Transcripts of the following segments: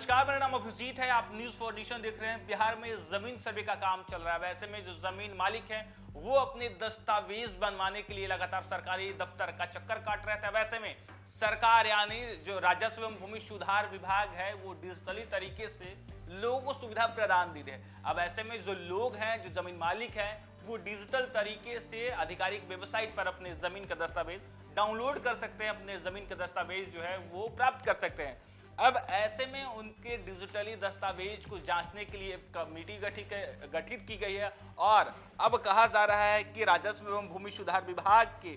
नमस्कार, मेरा नाम अभिजीत है। आप न्यूज फॉर नेशन देख रहे हैं। बिहार में जमीन सर्वे का काम चल रहा है। वैसे में जो जमीन मालिक हैं वो अपने दस्तावेज बनवाने के लिए लगातार सरकारी दफ्तर का चक्कर काट रहे थे। वैसे में सरकार यानी जो राजस्व एवं भूमि सुधार विभाग है वो डिजिटली तरीके से लोगों को सुविधा प्रदान दी है। अब ऐसे में जो लोग हैं, जो जमीन मालिक हैं, वो डिजिटल तरीके से आधिकारिक वेबसाइट पर अपने जमीन का दस्तावेज डाउनलोड कर सकते हैं, अपने जमीन का दस्तावेज जो है वो प्राप्त कर सकते हैं। अब ऐसे में उनके डिजिटली दस्तावेज को जांचने के लिए एक कमेटी गठित की गई है और अब कहा जा रहा है कि राजस्व एवं भूमि सुधार विभाग के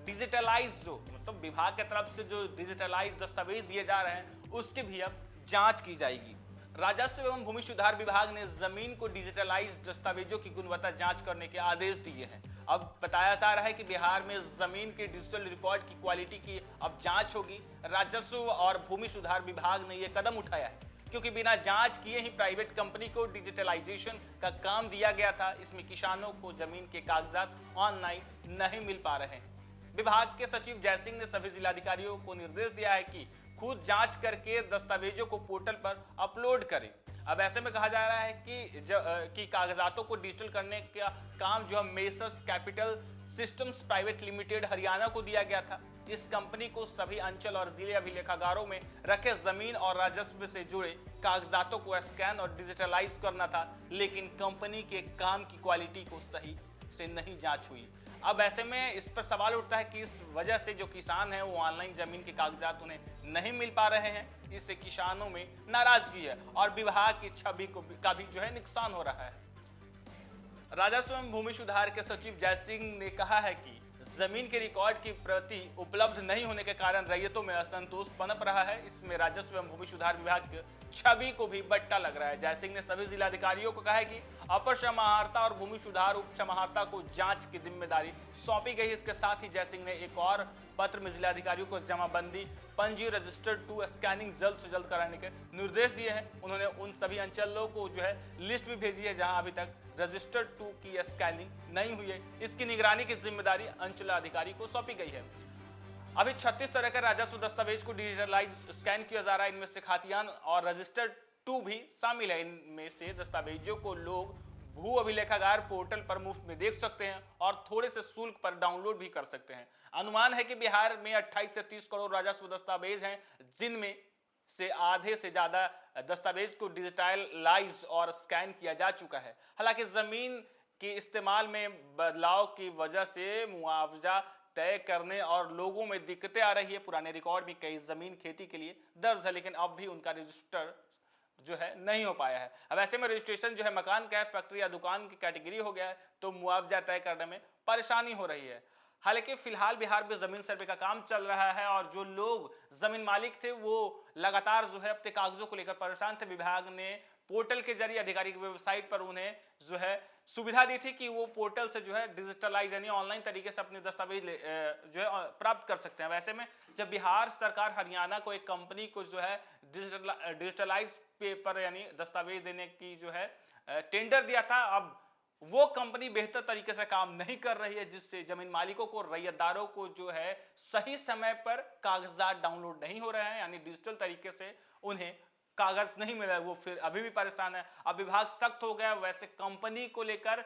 डिजिटलाइज जो मतलब विभाग की तरफ से जो डिजिटलाइज दस्तावेज दिए जा रहे हैं उसकी भी अब जांच की जाएगी। राजस्व एवं भूमि सुधार विभाग ने जमीन को डिजिटलाइज दस्तावेजों की गुणवत्ता जांच करने के आदेश दिए हैं। अब बताया जा रहा है कि बिहार में जमीन के डिजिटल रिकॉर्ड की क्वालिटी की अब जांच होगी। राजस्व और भूमि सुधार विभाग ने यह कदम उठाया है क्योंकि बिना जांच किए ही प्राइवेट कंपनी को डिजिटलाइजेशन का काम दिया गया था। इसमें किसानों को जमीन के कागजात ऑनलाइन नहीं मिल पा रहे हैं। विभाग के सचिव जयसिंह ने सभी जिलाधिकारियों को निर्देश दिया है कि खुद जांच करके दस्तावेजों को पोर्टल पर अपलोड करें। अब ऐसे में कहा जा रहा है कि कागजातों को डिजिटल करने का काम जो है messrs capital systems private limited Haryana को दिया गया था। इस कंपनी को सभी अंचल और जिले अभिलेखागारों में रखे जमीन और राजस्व से जुड़े कागजातों को स्कैन और डिजिटलाइज करना था, लेकिन कंपनी के काम की क्वालिटी को सही से नहीं जांच हुई। अब ऐसे में इस पर सवाल उठता है कि इस वजह से जो किसान हैं वो ऑनलाइन जमीन के कागजात उन्हें नहीं मिल पा रहे हैं। इससे किसानों में नाराजगी है और विभाग की छवि का भी जो है नुकसान हो रहा है। राजस्व एवं भूमि सुधार के सचिव जयसिंह ने कहा है कि जमीन के रिकॉर्ड की प्रति उपलब्ध नहीं होने के कारण रैयतों में असंतोष पनप रहा है। इसमें राजस्व एवं भूमि सुधार विभाग की छवि को भी बट्टा लग रहा है। जयसिंह ने सभी जिलाधिकारियों को कहा है कि अपर समाहर्ता और भूमि सुधार उप समाहर्ता को जांच की जिम्मेदारी सौंपी गई। इसके साथ ही जयसिंह ने एक और पत्र में जिलाधिकारियों को जमाबंदी पंजी रजिस्टर्ड टू स्कैनिंग जल्द से जल्द कराने के निर्देश दिए हैं। उन्होंने उन सभी अंचलों को जो है लिस्ट भी भेजी है जहां अभी तक रजिस्टर्ड टू की स्कैनिंग नहीं हुई है। इसकी निगरानी की जिम्मेदारी अंचलाधिकारी को सौंपी गई है। अभी 36 तरह के राजस्व दस्तावेज को डिजिटलाइज स्कैन किया जा रहा है। इनमें से खातियान और रजिस्टर्ड टू भी शामिल है। इनमें से दस्तावेजों को लोग भू अभिलेखागार पोर्टल पर मुफ्त में देख सकते हैं और थोड़े से शुल्क पर डाउनलोड भी कर सकते हैं। अनुमान है कि बिहार में 28 से 30 करोड़ राजस्व दस्तावेज हैं, जिनमें से आधे से ज्यादा दस्तावेज को डिजिटलाइज और स्कैन किया जा चुका है। हालांकि जमीन के इस्तेमाल में बदलाव की वजह से मुआवजा तय करने और लोगों में दिक्कतें आ रही है। पुराने रिकॉर्ड में कई जमीन खेती के लिए दर्ज है, लेकिन अब भी उनका रजिस्टर जो है नहीं हो पाया है। अब ऐसे में रजिस्ट्रेशन जो है मकान का फैक्ट्री या दुकान की कैटेगरी हो गया है तो मुआवजा तय करने में परेशानी हो रही है। हालांकि फिलहाल बिहार में जमीन सर्वे का काम चल रहा है और जो लोग जमीन मालिक थे वो लगातार जो है अपने कागजों को लेकर परेशान थे। विभाग ने पोर्टल के जरिए आधिकारिक वेबसाइट पर उन्हें जो है सुविधा दी थी कि वो पोर्टल से जो है डिजिटलाइज यानी ऑनलाइन तरीके से अपने दस्तावेज जो है प्राप्त कर सकते हैं। वैसे में जब बिहार सरकार हरियाणा को एक कंपनी को जो है डिजिटलाइज पेपर यानी दस्तावेज देने की जो है टेंडर दिया था, अब वो कंपनी बेहतर तरीके से काम नहीं कर रही है, जिससे जमीन मालिकों को रैयतदारों को जो है सही समय पर कागजात डाउनलोड नहीं हो रहे हैं, यानी डिजिटल तरीके से उन्हें कागज नहीं मिला है। वो फिर अभी भी परेशान है। अब विभाग सख्त हो गया वैसे कंपनी को लेकर,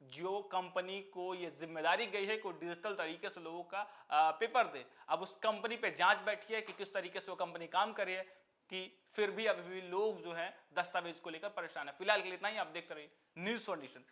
जो कंपनी को ये जिम्मेदारी गई है कि डिजिटल तरीके से लोगों का पेपर दे। अब उस कंपनी पे जांच बैठी है कि किस तरीके से वो कंपनी काम कर रही है, कि फिर भी अभी भी लोग जो हैं दस्तावेज को लेकर परेशान है। फिलहाल के लिए इतना ही। आप देखते रहिए न्यूज़ फॉर नेशन।